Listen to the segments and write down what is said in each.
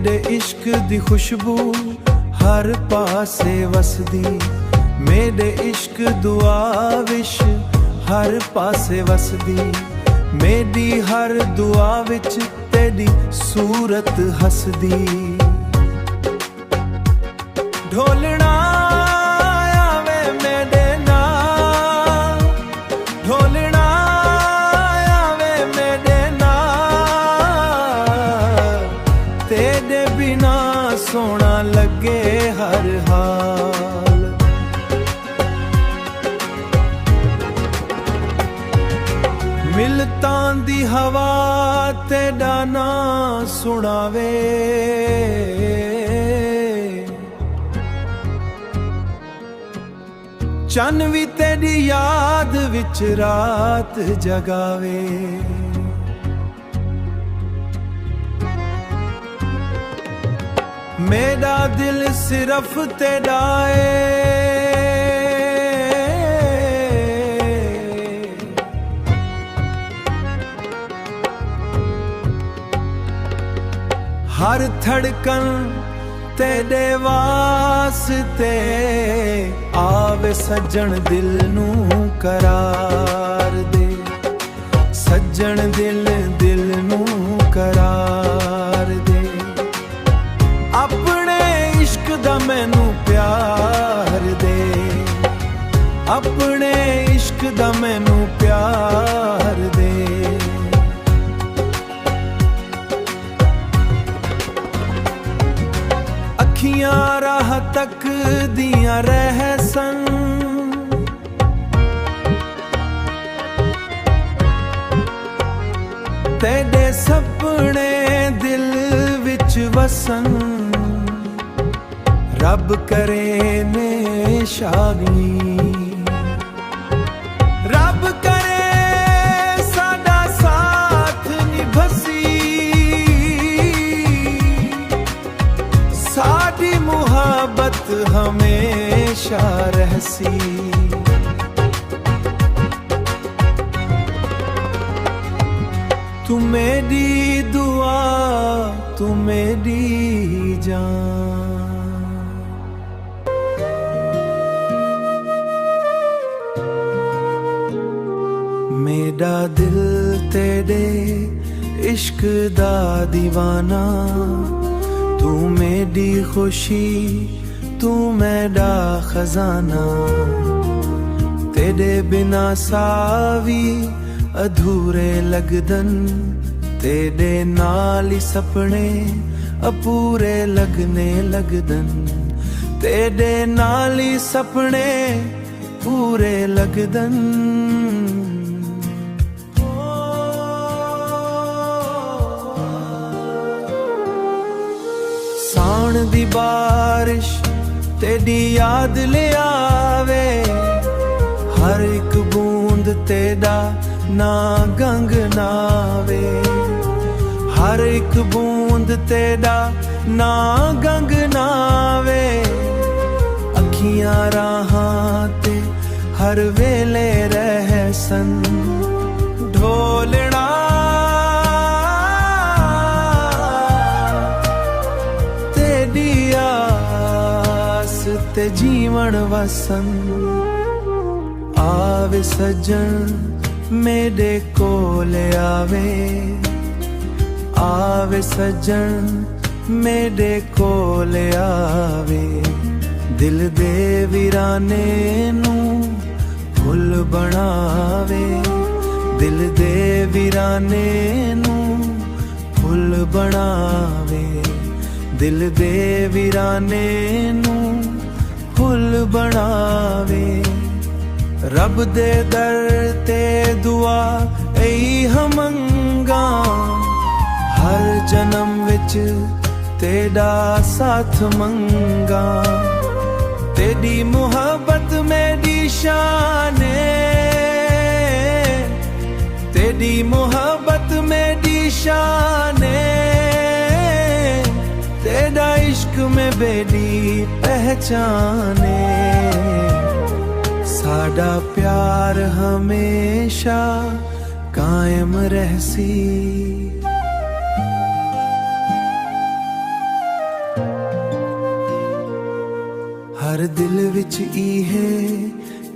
तेरे इश्क दी खुशबू हर पासे वसदी, मेरे इश्क दुआ विश हर पासे वसदी। मेरी हर दुआ विच तेरी सूरत हसदी। ढोलना आवे मेरे नाल, ढोलना आवे मेरे नाल, तेरे बिना सोना लगे हर हाल। मिलतां दी हवा तेरा ना सुनावे, चन्न भी तेरी याद विच रात जगावे। मेरा दिल सिर्फ तेरा हर धड़कन तेरे वास्ते आवे सज्जन दिल नू करार दे, सज्जन दिल दिल नू करार दे। अपने इश्क दा मैनू प्यार दे, अपने इश्क दा मैनू प्यार दे। अखियां राह तक दियां रहसन, तेरे सपने दिल विच वसन। रब करे ने शागी, रब करे साडा साथ निभसी, साडी मुहब्बत हमेशा रहसी। तू मेरी दुआ, तू मेरी जान। मेरा दिल तेरे इश्क दा दीवाना, तू मेरी खुशी, तू मेरा खजाना। तेरे बिना सावी अधूरे लगदन, तेरे नाल ही सपने अपूरे लगने लगदन, तेरे नाल ही सपने पूरे लगदन। सावन दी बारिश तेरी याद ले आवे, हर एक बूंद तेरा ना गंग नावे, हर एक बूंद तेरा ना गंग नावे। अखियां राहां ते हर वेले रहसन, ढोलना तेरी आस ते जीवन वसन। आवे सज्जन मेरे कोल आवे, आवे सज्जन मेरे कोल आवे। दिल दे वीराने नू फुल बनावे, दिल दे वीराने नू फुल बनावे, दिल दे वीराने नू फुल बनावे। रब दे दर ते दुआ ऐ हमंगा, हर जन्म विच तेरा साथ मंगा। तेरी मुहब्बत मेरी शान है, तेरी मुहब्बत मेरी शान है। तेरा इश्क में बेड़ी पहचाने, साडा प्यार हमेशा कायम रहसी। ਹਰ ਦਿਲ ਵਿੱਚ ਇਹ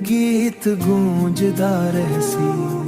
ਗੀਤ ਗੂੰਜਦਾ ਰਹਿ ਸੀ।